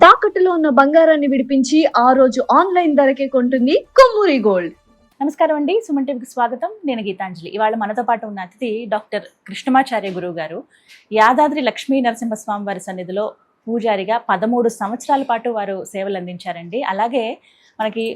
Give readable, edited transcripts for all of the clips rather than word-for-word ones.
తాకట్టులో ఉన్న బంగారాన్ని విడిపించి ఆ రోజు ఆన్లైన్ ధరకే కొంటుంది కొమ్మూరి గోల్డ్. నమస్కారం అండి, సుమన్ టీవీకి స్వాగతం. నేను గీతాంజలి. ఇవాళ మనతో పాటు ఉన్న అతిథి డాక్టర్ కృష్ణమాచార్య గురువు గారు. యాదాద్రి లక్ష్మీ నరసింహస్వామి వారి సన్నిధిలో పూజారిగా 13 సంవత్సరాల పాటు వారు సేవలు అందించారండి. అలాగే మనకి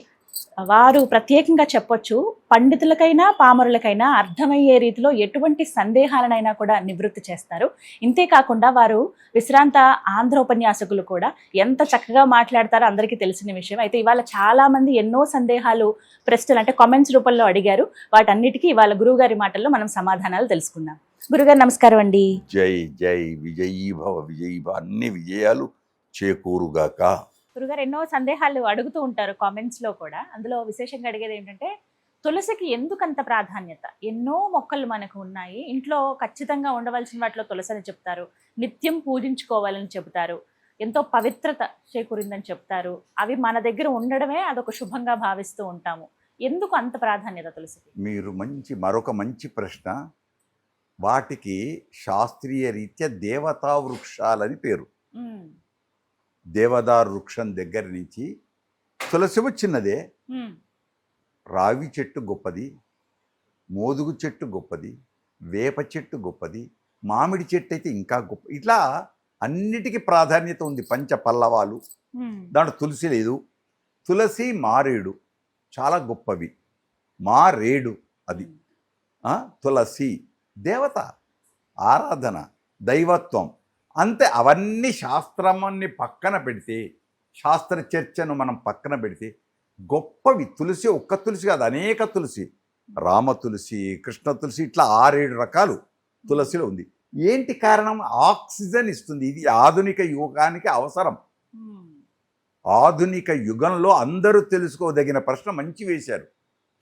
వారు ప్రత్యేకంగా చెప్పొచ్చు, పండితులకైనా పామరులకైనా అర్థమయ్యే రీతిలో ఎటువంటి సందేహాలనైనా కూడా నివృత్తి చేస్తారు. ఇంతేకాకుండా వారు విశ్రాంత ఆంధ్ర ఉపన్యాసకులు కూడా. ఎంత చక్కగా మాట్లాడతారో అందరికీ తెలిసిన విషయం. అయితే ఇవాళ చాలా మంది ఎన్నో సందేహాలు, ప్రశ్నలు అంటే కామెంట్స్ రూపంలో అడిగారు. వాటన్నిటికీ ఇవాళ గురువు గారి మాటల్లో మనం సమాధానాలు తెలుసుకుందాం. గురుగారు నమస్కారం అండి. జై జై విజయీ భవ విజయీ భవ, అన్ని విజయాలు చేకూరుగాక. గురుగారు ఎన్నో సందేహాలు అడుగుతూ ఉంటారు కామెంట్స్ లో కూడా. అందులో విశేషంగా అడిగేది ఏంటంటే, తులసికి ఎందుకంత ప్రాధాన్యత? ఎన్నో మొక్కలు మనకు ఉన్నాయి, ఇంట్లో ఖచ్చితంగా ఉండవలసిన వాటిలో తులసి అని చెప్తారు, నిత్యం పూజించుకోవాలని చెబుతారు, ఎంతో పవిత్రత చేకూరిందని చెప్తారు. అవి మన దగ్గర ఉండడమే అదొక శుభంగా భావిస్తూ ఉంటాము. ఎందుకు అంత ప్రాధాన్యత తులసికి? మీరు మరొక మంచి ప్రశ్న. వాటికి శాస్త్రీయ రీత్యా దేవతా వృక్షాలని పేరు. దేవదారు వృక్షం దగ్గర నుంచి తులసి చిన్నదే, రావి చెట్టు గొప్పది, మోదుగు చెట్టు గొప్పది, వేప చెట్టు గొప్పది, మామిడి చెట్టు అయితే ఇంకా గొప్ప. ఇట్లా అన్నిటికీ ప్రాధాన్యత ఉంది. పంచ పల్లవాలు, దాంట్లో తులసి లేదు. తులసి మారేడు చాలా గొప్పవి. మారేడు అది తులసి దేవత, ఆరాధన, దైవత్వం. అంతే. అవన్నీ శాస్త్రాన్ని పక్కన పెడితే, శాస్త్ర చర్చను మనం పక్కన పెడితే గొప్పవి. తులసి ఒక్క తులసి కాదు, అనేక తులసి. రామ తులసి, కృష్ణ తులసి, ఇట్లా 6-7 రకాలు తులసిలో ఉంది. ఏంటి కారణం? ఆక్సిజన్ ఇస్తుంది. ఇది ఆధునిక యుగానికి అవసరం. ఆధునిక యుగంలో అందరూ తెలుసుకోదగిన ప్రశ్న మంచి వేశారు.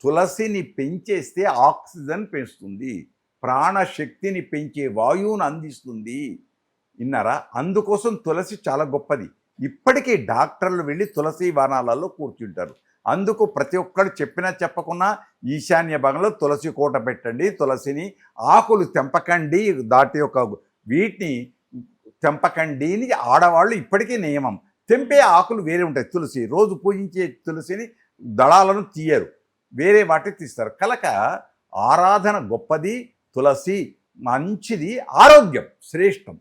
తులసిని పెంచేస్తే ఆక్సిజన్ పెంచుతుంది, ప్రాణశక్తిని పెంచే వాయువును అందిస్తుంది. విన్నారా? అందుకోసం తులసి చాలా గొప్పది. ఇప్పటికీ డాక్టర్లు వెళ్ళి తులసి వనాలలో కూర్చుంటారు. అందుకు ప్రతి ఒక్కరు చెప్పినా చెప్పకున్నా ఈశాన్య భాగంలో తులసి కోట పెట్టండి, తులసిని ఆకులు తెంపకండి, దాటి యొక్క వీటిని తెంపకండి అని ఆడవాళ్ళు ఇప్పటికీ నియమం. తెంపే ఆకులు వేరే ఉంటాయి. తులసి రోజు పూజించే తులసిని దళాలను తీయరు, వేరే వాటిని తీస్తారు. కనుక ఆరాధన గొప్పది, తులసి మంచిది, ఆరోగ్యం శ్రేష్టం.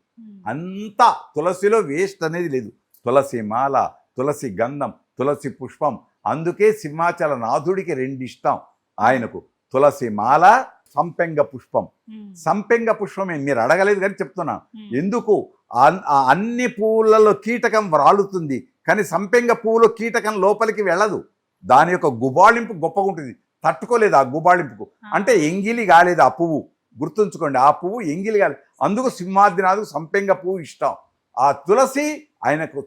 అంతా తులసిలో వేస్ట్ అనేది లేదు. తులసి మాల, తులసి గంధం, తులసి పుష్పం. అందుకే సింహాచల నాథుడికి 2 ఇష్టం ఆయనకు, తులసి మాల, సంపెంగ పుష్పం. సంపెంగ పుష్పమే మీరు అడగలేదు కానీ చెప్తున్నా. ఎందుకు? అన్ని పువ్వులలో కీటకం రాలుతుంది, కానీ సంపెంగ పువ్వులో కీటకం లోపలికి వెళ్ళదు. దాని యొక్క గుబాళింపు గొప్పగా ఉంటుంది. తట్టుకోలేదు ఆ గుబాళింపుకు. అంటే ఎంగిలి కాలేదు ఆ పువ్వు. గుర్తుంచుకోండి, ఆ పువ్వు ఎంగిలి కాలేదు. అందుకు సింహాద్రినాథుకు సంపెంగ పువ్వు ఇష్టం. ఆ తులసి ఆయనకు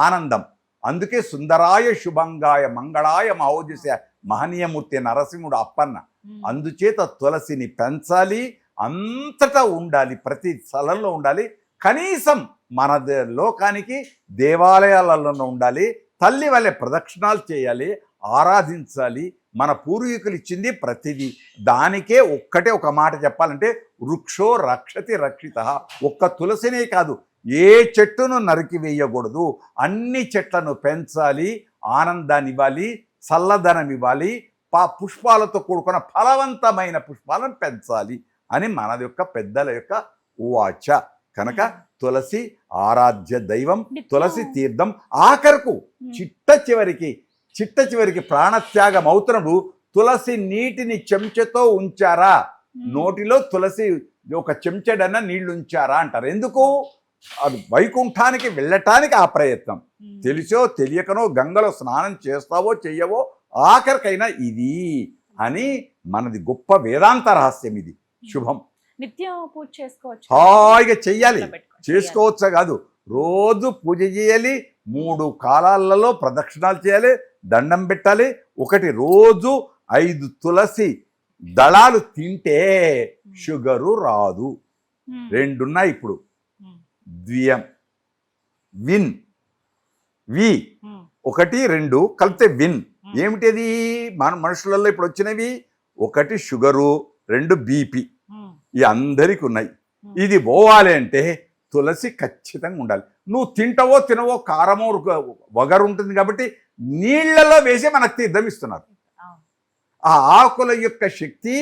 ఆనందం. అందుకే సుందరాయ శుభంగాయ మంగళాయ మహోజస మహనీయమూర్తి నరసింహుడు అప్పన్న. అందుచేత తులసిని పెంచాలి, అంతటా ఉండాలి, ప్రతి స్థలంలో ఉండాలి. కనీసం మన లోకానికి దేవాలయాలలో ఉండాలి. తల్లి వల్లే ప్రదక్షిణాలు చేయాలి, ఆరాధించాలి. మన పూర్వీకులు ఇచ్చింది ప్రతిదీ. దానికే ఒక్కటే ఒక మాట చెప్పాలంటే, వృక్షో రక్షతి రక్షిత. ఒక్క తులసినే కాదు, ఏ చెట్టును నరికి వేయకూడదు. అన్ని చెట్లను పెంచాలి, ఆనందాన్ని ఇవ్వాలి, చల్లదనం ఇవ్వాలి, పుష్పాలతో కూడుకున్న ఫలవంతమైన పుష్పాలను పెంచాలి అని మన యొక్క పెద్దల యొక్క ఉవాచ. కనుక తులసి ఆరాధ్య దైవం, తులసి తీర్థం. ఆఖరకు చిట్ట చివరికి ప్రాణత్యాగం అవుతున్నప్పుడు తులసి నీటిని చెంచాతో ఉంచారా, నోటిలో తులసి ఒక చెంచడన్న నీళ్లు ఉంచారా అంటారు. ఎందుకు? అది వైకుంఠానికి వెళ్ళటానికి ఆ ప్రయత్నం. తెలిసో తెలియకనో గంగలో స్నానం చేస్తావో చెయ్యవో, ఆఖరికైనా ఇది అని మనది గొప్ప వేదాంత రహస్యం. ఇది శుభం. నిత్యం పూజ చేసుకోవచ్చు, హాయిగా చెయ్యాలి. చేసుకోవచ్చా కాదు, రోజు పూజ చేయాలి, 3 కాలాలలో ప్రదక్షిణాలు చేయాలి, దండం పెట్టాలి. ఒకటి, రోజు 5 తులసి దళాలు తింటే షుగరు రాదు. 2 ఉన్నాయి ఇప్పుడు. ద్వియం, విన్, వి, 1, 2 కలిపితే విన్. ఏమిటది? మన మనుషులలో ఇప్పుడు వచ్చినవి. 1 షుగరు, 2 బీపీ. ఇవి అందరికీ ఉన్నాయి. ఇది పోవాలి అంటే తులసి ఖచ్చితంగా ఉండాలి. నువ్వు తింటవో తినవో కారమో వగరు ఉంటుంది కాబట్టి నీళ్లలో వేసి మనకు తీర్థం ఇస్తున్నారు. ఆ ఆకుల యొక్క శక్తి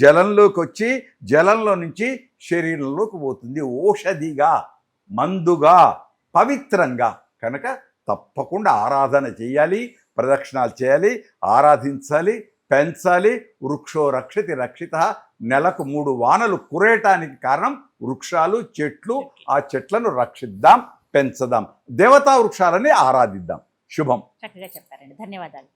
జలంలోకి వచ్చి జలంలో నుంచి శరీరంలోకి పోతుంది, ఔషధిగా, మందుగా, పవిత్రంగా. కనుక తప్పకుండా ఆరాధన చేయాలి, ప్రదక్షిణాలు చేయాలి, ఆరాధించాలి, పెంచాలి. వృక్షో రక్షతి రక్షిత. నెలకు 3 వానలు కురేయటానికి కారణం వృక్షాలు, చెట్లు. ఆ చెట్లను రక్షిద్దాం, పెంచదాం, దేవతా వృక్షాలని ఆరాధిద్దాం. శుభం. చక్కగా చెప్పారండి, ధన్యవాదాలు.